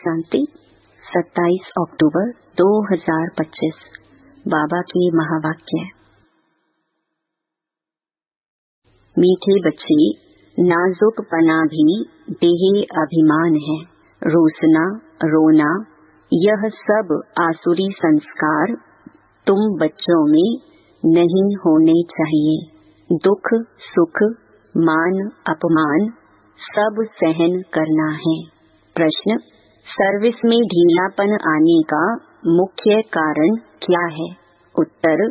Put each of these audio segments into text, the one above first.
शांति 27 अक्टूबर 2025 बाबा की महावाक्य। मीठे बच्चे, नाजुकपना भी देही अभिमान है। रूसना, रोना, यह सब आसुरी संस्कार तुम बच्चों में नहीं होने चाहिए। दुख सुख, मान अपमान सब सहन करना है। प्रश्न: सर्विस में ढीलापन आने का मुख्य कारण क्या है? उत्तर: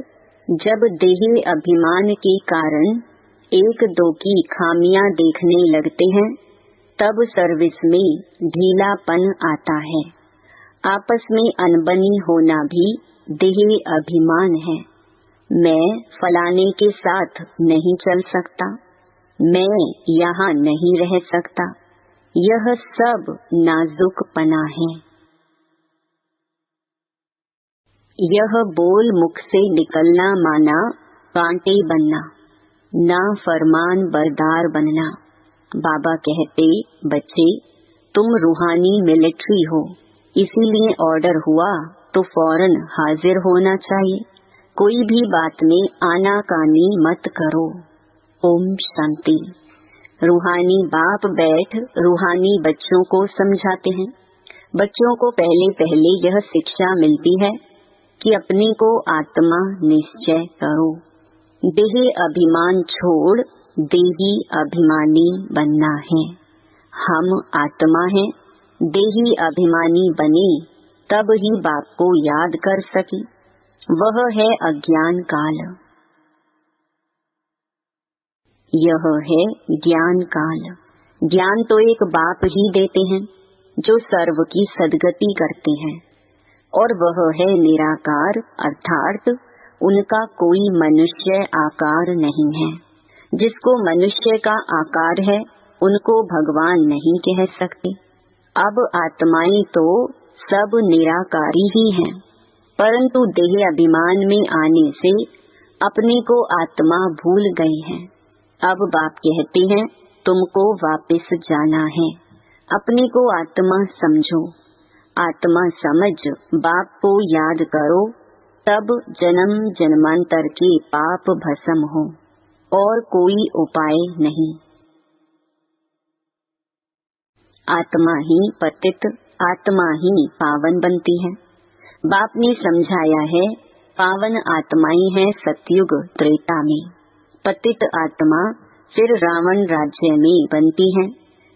जब देही अभिमान के कारण एक दो की खामियां देखने लगते हैं, तब सर्विस में ढीलापन आता है। आपस में अनबनी होना भी देही अभिमान है। मैं फलाने के साथ नहीं चल सकता, मैं यहाँ नहीं रह सकता, यह सब नाजुकपना है। यह बोल मुख से निकलना माना कांटे बनना, ना फरमान बरदार बनना। बाबा कहते, बच्चे तुम रूहानी मिलिट्री हो, इसीलिए ऑर्डर हुआ तो फौरन हाजिर होना चाहिए। कोई भी बात में आनाकानी मत करो। ओम शांति। रूहानी बाप बैठ रूहानी बच्चों को समझाते हैं। बच्चों को पहले पहले यह शिक्षा मिलती है कि अपने को आत्मा निश्चय करो। देही अभिमान छोड़ देही अभिमानी बनना है। हम आत्मा हैं, देही अभिमानी बने तब ही बाप को याद कर सके। वह है अज्ञान काल। यह है ज्ञान काल। ज्ञान तो एक बाप ही देते हैं जो सर्व की सद्गति करते हैं, और वह है निराकार, अर्थात उनका कोई मनुष्य आकार नहीं है। जिसको मनुष्य का आकार है उनको भगवान नहीं कह सकते। अब आत्माएं तो सब निराकारी ही हैं, परंतु देह अभिमान में आने से अपने को आत्मा भूल गए हैं। अब बाप कहते हैं, तुमको वापस जाना है। अपने को आत्मा समझो। आत्मा समझ बाप को याद करो, तब जन्म जन्मांतर के पाप भस्म हो, और कोई उपाय नहीं। आत्मा ही पतित, आत्मा ही पावन बनती है। बाप ने समझाया है, पावन आत्माएं हैं सतयुग त्रेता में, पतित आत्मा फिर रावण राज्य में बनती है।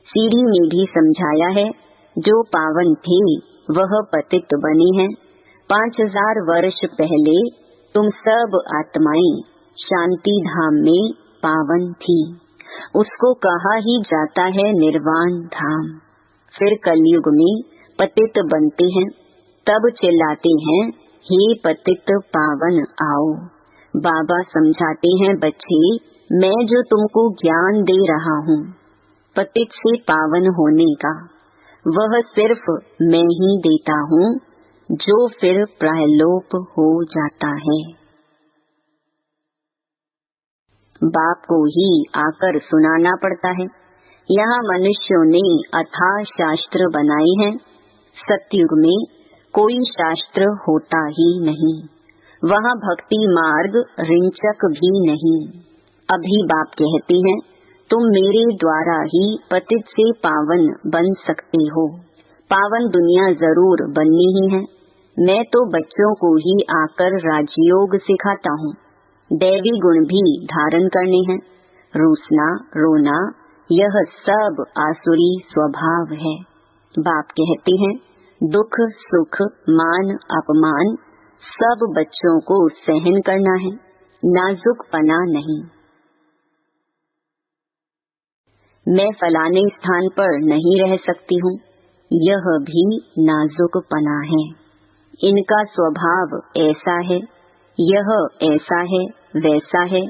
सीढ़ी में भी समझाया है, जो पावन थे वह पतित बने हैं। 5000 वर्ष पहले तुम सब आत्माएं शांति धाम में पावन थी। उसको कहा ही जाता है निर्वाण धाम। फिर कलयुग में पतित बनते हैं, तब चिल्लाते हैं, हे पतित पावन आओ। बाबा समझाते हैं, बच्चे मैं जो तुमको ज्ञान दे रहा हूँ पतित से पावन होने का, वह सिर्फ मैं ही देता हूँ, जो फिर प्रायलोप हो जाता है। बाप को ही आकर सुनाना पड़ता है। यहाँ मनुष्यों ने अथाह शास्त्र बनाए हैं। सतयुग में कोई शास्त्र होता ही नहीं। वहाँ भक्ति मार्ग रिंचक भी नहीं। अभी बाप कहते हैं, तुम मेरे द्वारा ही पतित से पावन बन सकते हो। पावन दुनिया जरूर बननी ही है। मैं तो बच्चों को ही आकर राजयोग सिखाता हूँ। दैवी गुण भी धारण करने हैं। रूसना, रोना, यह सब आसुरी स्वभाव है। बाप कहते हैं, दुख सुख, मान अपमान सब बच्चों को सहन करना है, नाजुकपना नहीं। मैं फलाने स्थान पर नहीं रह सकती हूँ, यह भी नाजुकपना है। इनका स्वभाव ऐसा है, यह ऐसा है, वैसा है,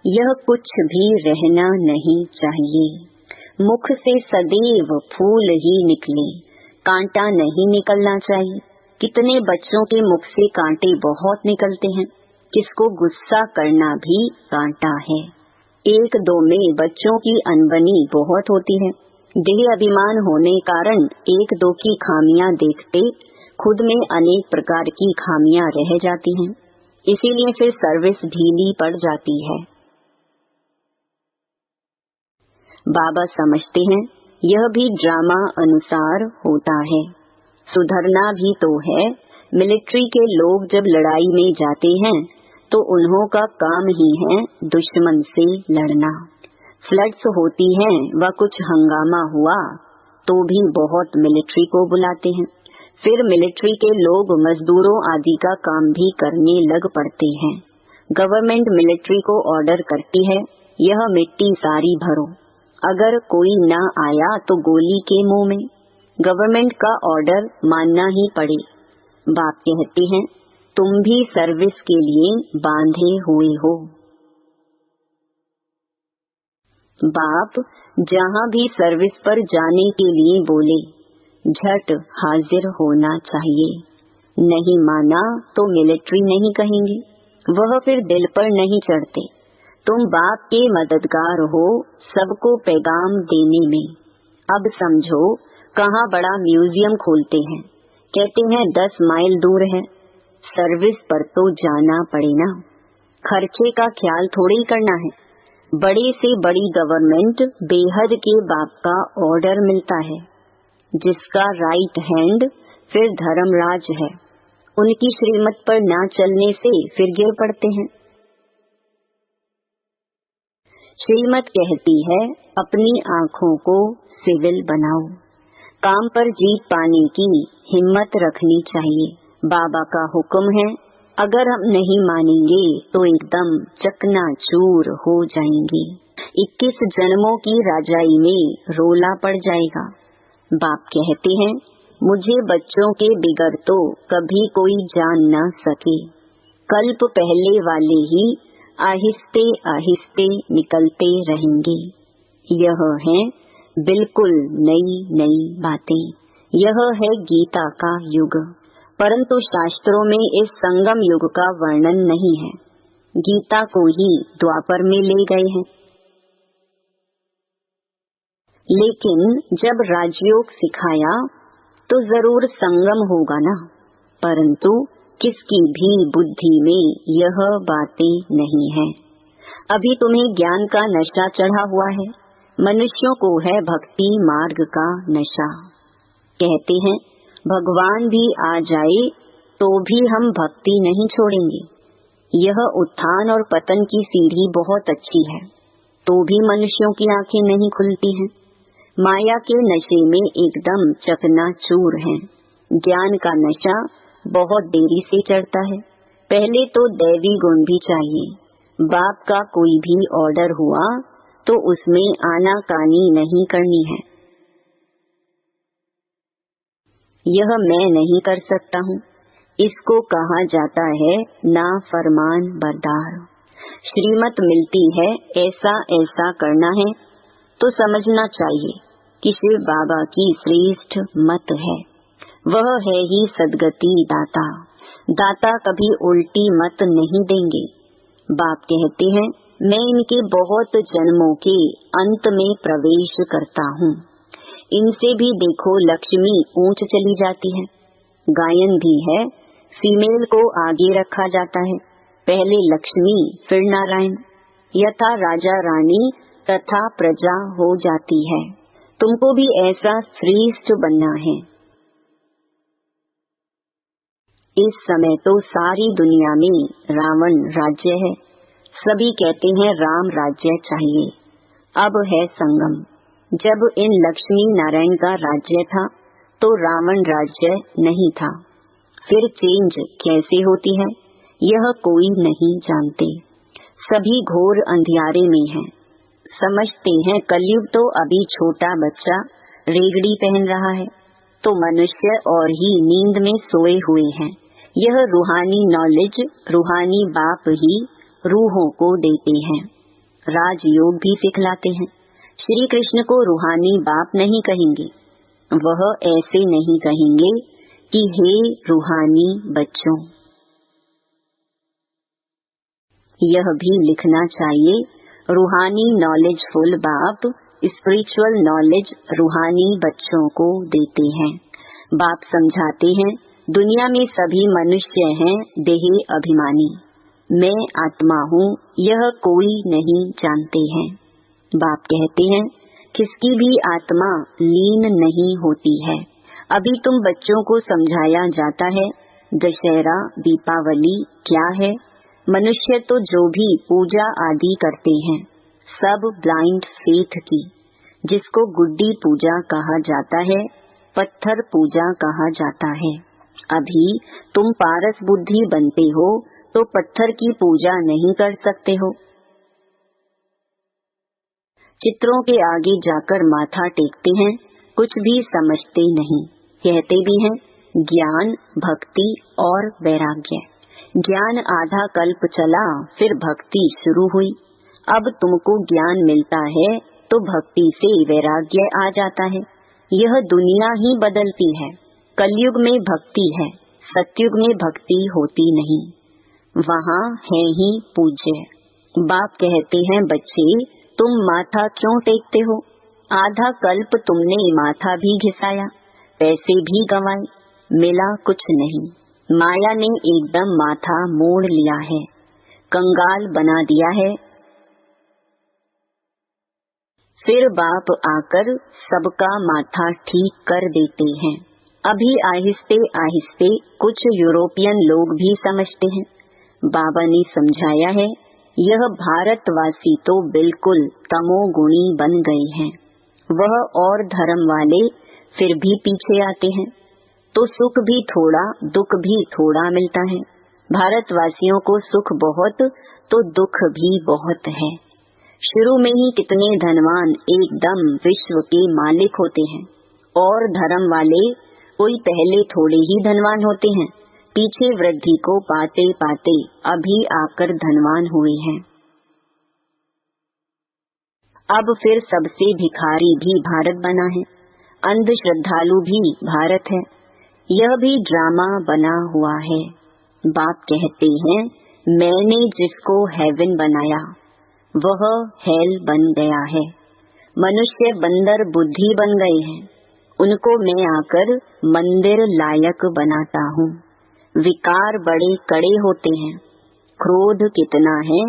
यह कुछ भी रहना नहीं चाहिए। मुख से सदैव फूल ही निकले, कांटा नहीं निकलना चाहिए। कितने बच्चों के मुख से कांटे बहुत निकलते हैं। किसको गुस्सा करना भी कांटा है। एक दो में बच्चों की अनबनी बहुत होती है। देह अभिमान होने कारण एक दो की खामियां देखते खुद में अनेक प्रकार की खामियां रह जाती हैं, इसीलिए फिर सर्विस ढीली पड़ जाती है। बाबा समझते हैं यह भी ड्रामा अनुसार होता है, सुधरना भी तो है। मिलिट्री के लोग जब लड़ाई में जाते हैं तो उन्हों का काम ही है दुश्मन से लड़ना। फ्लड्स होती हैं व कुछ हंगामा हुआ तो भी बहुत मिलिट्री को बुलाते हैं। फिर मिलिट्री के लोग मजदूरों आदि का काम भी करने लग पड़ते हैं। गवर्नमेंट मिलिट्री को ऑर्डर करती है, यह मिट्टी सारी भरो, अगर कोई न आया तो गोली के मुंह में। गवर्नमेंट का ऑर्डर मानना ही पड़े। बाप कहते हैं तुम भी सर्विस के लिए बांधे हुए हो। बाप जहाँ भी सर्विस पर जाने के लिए बोले झट हाजिर होना चाहिए। नहीं माना तो मिलिट्री नहीं कहेंगे, वह फिर दिल पर नहीं चढ़ते। तुम बाप के मददगार हो सबको पैगाम देने में। अब समझो कहाँ बड़ा म्यूजियम खोलते हैं, कहते हैं 10 माइल दूर है, सर्विस पर तो जाना पड़े ना। खर्चे का ख्याल थोड़ी करना है। बड़े से बड़ी गवर्नमेंट बेहद के बाप का ऑर्डर मिलता है, जिसका राइट हैंड फिर धर्मराज है। उनकी श्रीमत पर ना चलने से फिर गिर पड़ते हैं। श्रीमत कहती है अपनी आँखों को सिविल बनाओ। काम पर जीत पाने की हिम्मत रखनी चाहिए। बाबा का हुक्म है, अगर हम नहीं मानेंगे तो एकदम चकनाचूर हो जाएंगे। 21 जन्मों की राजाई में रोला पड़ जाएगा। बाप कहते हैं मुझे बच्चों के बिगड़ तो कभी कोई जान न सके। कल्प पहले वाले ही आहिस्ते आहिस्ते निकलते रहेंगे। यह है बिल्कुल नई नई बातें। यह है गीता का युग, परंतु शास्त्रों में इस संगम युग का वर्णन नहीं है। गीता को ही द्वापर में ले गए हैं। लेकिन जब राजयोग सिखाया तो जरूर संगम होगा ना, परंतु किसकी भी बुद्धि में यह बातें नहीं है। अभी तुम्हें ज्ञान का नशा चढ़ा हुआ है, मनुष्यों को है भक्ति मार्ग का नशा। कहते हैं भगवान भी आ जाए तो भी हम भक्ति नहीं छोड़ेंगे। यह उत्थान और पतन की सीढ़ी बहुत अच्छी है, तो भी मनुष्यों की आंखें नहीं खुलती हैं। माया के नशे में एकदम चकनाचूर हैं। ज्ञान का नशा बहुत देरी से चढ़ता है। पहले तो दैवी गुण भी चाहिए। बाप का कोई भी ऑर्डर हुआ तो उसमें आनाकानी नहीं करनी है। यह मैं नहीं कर सकता हूँ, इसको कहा जाता है ना फरमान बरदार। श्रीमत मिलती है ऐसा ऐसा करना है तो समझना चाहिए कि शिव बाबा की श्रेष्ठ मत है। वह है ही सदगति दाता। दाता कभी उल्टी मत नहीं देंगे। बाप कहते हैं मैं इनके बहुत जन्मों के अंत में प्रवेश करता हूँ। इनसे भी देखो लक्ष्मी ऊंच चली जाती है। गायन भी है, फीमेल को आगे रखा जाता है, पहले लक्ष्मी फिर नारायण। यथा राजा रानी तथा प्रजा हो जाती है। तुमको भी ऐसा श्रेष्ठ बनना है। इस समय तो सारी दुनिया में रावण राज्य है। सभी कहते हैं राम राज्य चाहिए। अब है संगम। जब इन लक्ष्मी नारायण का राज्य था तो रावण राज्य नहीं था। फिर चेंज कैसे होती है यह कोई नहीं जानते। सभी घोर अंधियारे में हैं। समझते हैं कलयुग तो अभी छोटा बच्चा रेगड़ी पहन रहा है, तो मनुष्य और ही नींद में सोए हुए हैं। यह रूहानी नॉलेज रूहानी बाप ही रूहों को देते हैं। राजयोग भी सिखलाते हैं। श्री कृष्ण को रूहानी बाप नहीं कहेंगे। वह ऐसे नहीं कहेंगे कि हे रूहानी बच्चों। यह भी लिखना चाहिए रूहानी नॉलेजफुल बाप स्पिरिचुअल नॉलेज रूहानी बच्चों को देते हैं। बाप समझाते हैं, दुनिया में सभी मनुष्य हैं देह अभिमानी। मैं आत्मा हूँ यह कोई नहीं जानते हैं। बाप कहते हैं, किसकी भी आत्मा लीन नहीं होती है। अभी तुम बच्चों को समझाया जाता है दशहरा दीपावली क्या है। मनुष्य तो जो भी पूजा आदि करते हैं सब ब्लाइंड फेथ की, जिसको गुड्डी पूजा कहा जाता है, पत्थर पूजा कहा जाता है। अभी तुम पारस बुद्धि बनते हो तो पत्थर की पूजा नहीं कर सकते हो। चित्रों के आगे जाकर माथा टेकते हैं, कुछ भी समझते नहीं। कहते भी हैं ज्ञान, भक्ति और वैराग्य। ज्ञान आधा कल्प चला, फिर भक्ति शुरू हुई। अब तुमको ज्ञान मिलता है तो भक्ति से वैराग्य आ जाता है। यह दुनिया ही बदलती है। कलयुग में भक्ति है, सतयुग में भक्ति होती नहीं। वहाँ है ही पूज्य। बाप कहते हैं, बच्चे तुम माथा क्यों टेकते हो? आधा कल्प तुमने माथा भी घिसाया, पैसे भी गंवाए, मिला कुछ नहीं। माया ने एकदम माथा मोड़ लिया है, कंगाल बना दिया है। फिर बाप आकर सबका माथा ठीक कर देते हैं। अभी आहिस्ते आहिस्ते कुछ यूरोपियन लोग भी समझते हैं। बाबा ने समझाया है, यह भारतवासी तो बिल्कुल तमोगुणी बन गए हैं। वह और धर्म वाले फिर भी पीछे आते हैं, तो सुख भी थोड़ा दुख भी थोड़ा मिलता है। भारतवासियों को सुख बहुत तो दुख भी बहुत है। शुरू में ही कितने धनवान एकदम विश्व के मालिक होते हैं, और धर्म वाले कोई पहले थोड़े ही धनवान होते हैं, पीछे वृद्धि को पाते पाते अभी आकर धनवान हुए हैं। अब फिर सबसे भिखारी भी भारत बना है, अंध श्रद्धालु भी भारत है। यह भी ड्रामा बना हुआ है। बाप कहते हैं, मैंने जिसको हेवन बनाया वह हेल बन गया है। मनुष्य बंदर बुद्धि बन गए हैं, उनको मैं आकर मंदिर लायक बनाता हूँ। विकार बड़े कड़े होते हैं। क्रोध कितना है,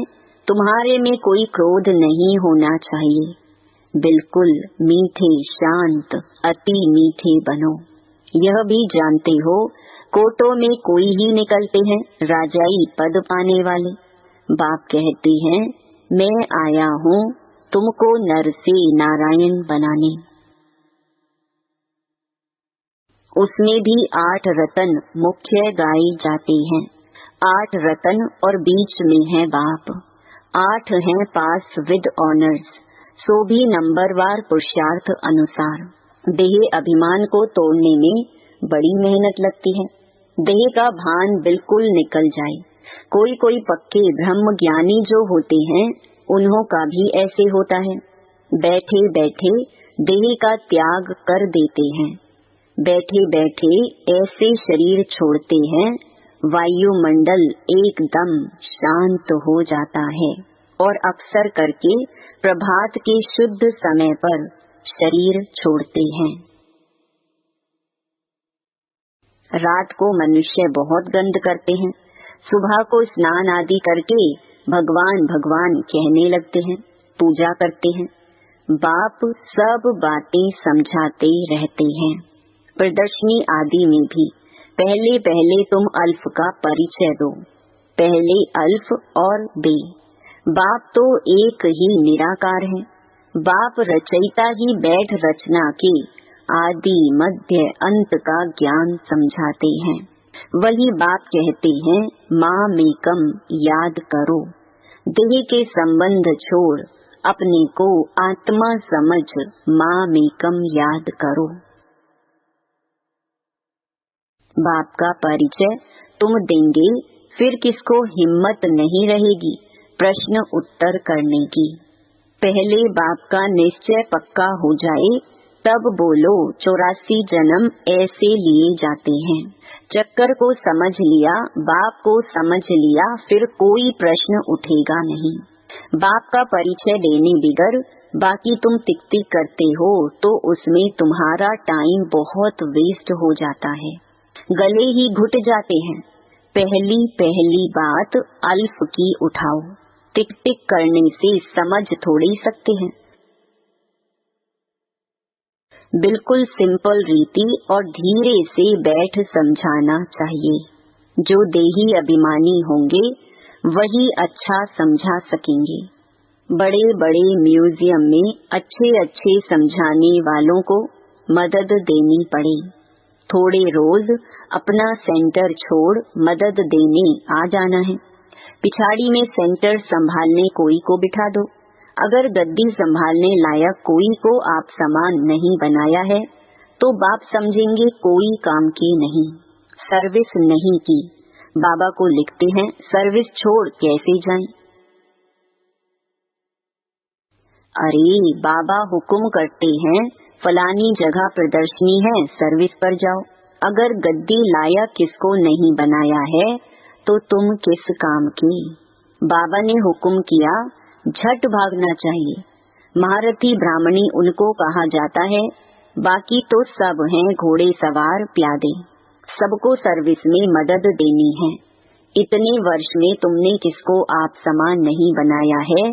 तुम्हारे में कोई क्रोध नहीं होना चाहिए। बिल्कुल मीठे शांत अति मीठे बनो। यह भी जानते हो कोटों में कोई ही निकलते हैं राजाई पद पाने वाले। बाप कहते हैं, मैं आया हूँ तुमको नर से नारायण बनाने। उसमें भी 8 रतन मुख्य गाए जाते हैं। 8 रतन और बीच में है बाप। 8 हैं पास विद ऑनर्स, सो भी नंबरवार पुरुषार्थ अनुसार। देह अभिमान को तोड़ने में बड़ी मेहनत लगती है। देह का भान बिल्कुल निकल जाए। कोई कोई पक्के ब्रह्म ज्ञानी जो होते हैं उन्हों का भी ऐसे होता है। बैठे बैठे देह का त्याग कर देते हैं। बैठे बैठे ऐसे शरीर छोड़ते हैं, वायुमंडल एकदम शांत हो जाता है और अक्सर करके प्रभात के शुद्ध समय पर शरीर छोड़ते हैं। रात को मनुष्य बहुत गंद करते हैं, सुबह को स्नान आदि करके भगवान भगवान कहने लगते हैं, पूजा करते हैं। बाप सब बातें समझाते रहते हैं। प्रदर्शनी आदि में भी पहले पहले तुम अल्फ का परिचय दो, पहले अल्फ और बे। बाप तो एक ही निराकार है। बाप रचयिता ही बैठ रचना के आदि मध्य अंत का ज्ञान समझाते हैं। वही बाप कहते हैं, मामेकम याद करो। देह के संबंध छोड़ अपने को आत्मा समझ मामेकम याद करो। बाप का परिचय तुम देंगे, फिर किसको हिम्मत नहीं रहेगी प्रश्न उत्तर करने की। पहले बाप का निश्चय पक्का हो जाए तब बोलो 84 जन्म ऐसे लिए जाते हैं। चक्कर को समझ लिया, बाप को समझ लिया, फिर कोई प्रश्न उठेगा नहीं। बाप का परिचय देने बिगर बाकी तुम टिक टिक करते हो तो उसमें तुम्हारा टाइम बहुत वेस्ट हो जाता है, गले ही घुट जाते हैं। पहली बात अल्फ की उठाओ, टिक टिक करने से समझ थोड़ी सकते हैं। बिल्कुल सिंपल रीति और धीरे से बैठ समझाना चाहिए। जो देही अभिमानी होंगे वही अच्छा समझा सकेंगे। बड़े बड़े म्यूजियम में अच्छे समझाने वालों को मदद देनी पड़े। थोड़े रोज अपना सेंटर छोड़ मदद देने आ जाना है। पिछाड़ी में सेंटर संभालने कोई को बिठा दो। अगर गद्दी संभालने लायक कोई को आप समान नहीं बनाया है तो बाप समझेंगे कोई काम की नहीं, सर्विस नहीं की। बाबा को लिखते हैं सर्विस छोड़ कैसे जाएं? अरे बाबा हुक्म करते हैं फलानी जगह प्रदर्शनी है, सर्विस पर जाओ। अगर गद्दी लायक किसको नहीं बनाया है तो तुम किस काम की? बाबा ने हुक्म किया झट भागना चाहिए। महारथी ब्राह्मणी उनको कहा जाता है, बाकी तो सब हैं घोड़े सवार प्यादे, सबको सर्विस में मदद देनी है। इतने वर्ष में तुमने किसको आप समान नहीं बनाया है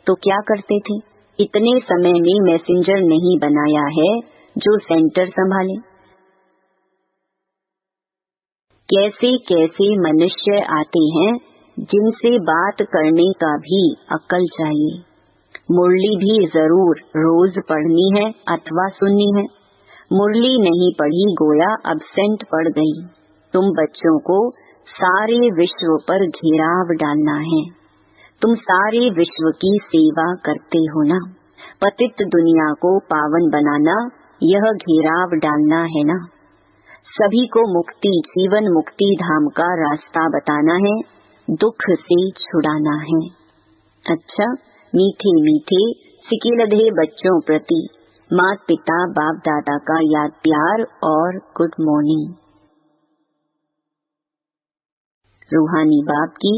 तो क्या करते थे? इतने समय में मैसेंजर नहीं बनाया है जो सेंटर संभाले। कैसे कैसे मनुष्य आते हैं जिनसे बात करने का भी अक्ल चाहिए। मुरली भी जरूर रोज पढ़नी है अथवा सुननी है। मुरली नहीं पढ़ी गोया अब्सेंट पड़ गई। तुम बच्चों को सारे विश्व पर घेराव डालना है। तुम सारे विश्व की सेवा करते हो ना। पतित दुनिया को पावन बनाना यह घेराव डालना है ना। सभी को मुक्ति जीवन मुक्ति धाम का रास्ता बताना है, दुख से छुड़ाना है। अच्छा, मीठे मीठे सिकिलधे बच्चों प्रति माता पिता बाप दादा का याद प्यार और गुड मॉर्निंग। रूहानी बाप की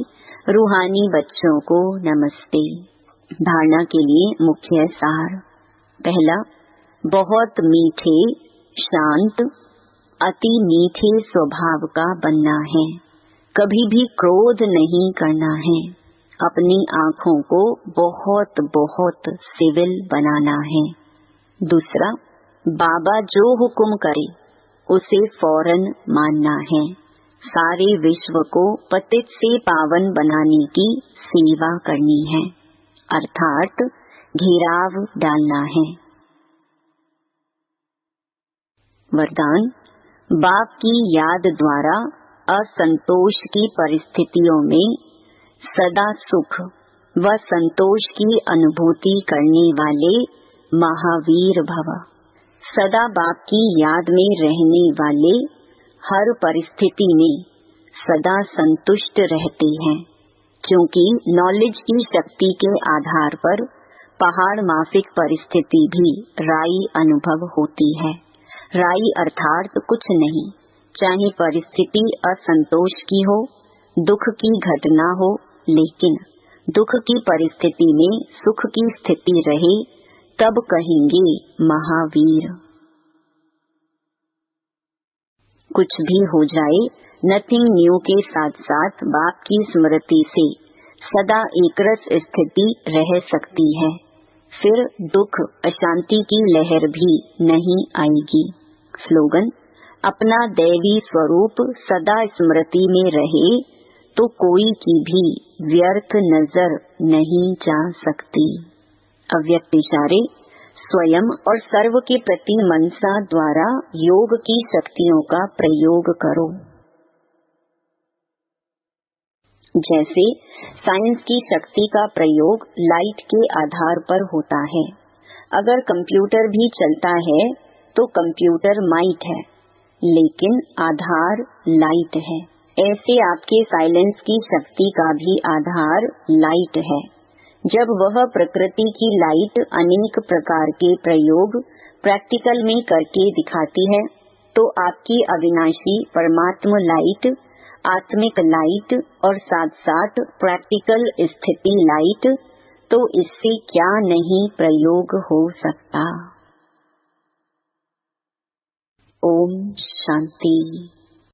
रूहानी बच्चों को नमस्ते। धारणा के लिए मुख्य सार। पहला, बहुत मीठे शांत अति मीठे स्वभाव का बनना है। कभी भी क्रोध नहीं करना है। अपनी आँखों को बहुत बहुत सिविल बनाना है। दूसरा, बाबा जो हुक्म करे उसे फौरन मानना है। सारे विश्व को पतित से पावन बनाने की सेवा करनी है, अर्थात घेराव डालना है। वरदान, बाप की याद द्वारा असंतोष की परिस्थितियों में सदा सुख व संतोष की अनुभूति करने वाले महावीर भव। सदा बाप की याद में रहने वाले हर परिस्थिति में सदा संतुष्ट रहते हैं, क्योंकि नॉलेज की शक्ति के आधार पर पहाड़ माफिक परिस्थिति भी राई अनुभव होती है। राई अर्थात कुछ नहीं, चाहे परिस्थिति असंतोष की हो, दुख की घटना हो, लेकिन दुख की परिस्थिति में सुख की स्थिति रहे तब कहेंगे महावीर। कुछ भी हो जाए, नथिंग न्यू के साथ साथ बाप की स्मृति से सदा एकरस स्थिति रह सकती है। फिर दुख अशांति की लहर भी नहीं आएगी। स्लोगन, अपना दैवी स्वरूप सदा स्मृति में रहे तो कोई की भी व्यर्थ नजर नहीं जा सकती। अव्यक्त इशारे, स्वयं और सर्व के प्रति मनसा द्वारा योग की शक्तियों का प्रयोग करो। जैसे साइंस की शक्ति का प्रयोग लाइट के आधार पर होता है। अगर कंप्यूटर भी चलता है तो कंप्यूटर माइट है, लेकिन आधार लाइट है। ऐसे आपके साइलेंस की शक्ति का भी आधार लाइट है। जब वह प्रकृति की लाइट अनेक प्रकार के प्रयोग प्रैक्टिकल में करके दिखाती है, तो आपकी अविनाशी परमात्मा लाइट, आत्मिक लाइट और साथ साथ प्रैक्टिकल स्थिति लाइट तो इससे क्या नहीं प्रयोग हो सकता। ओम शांति।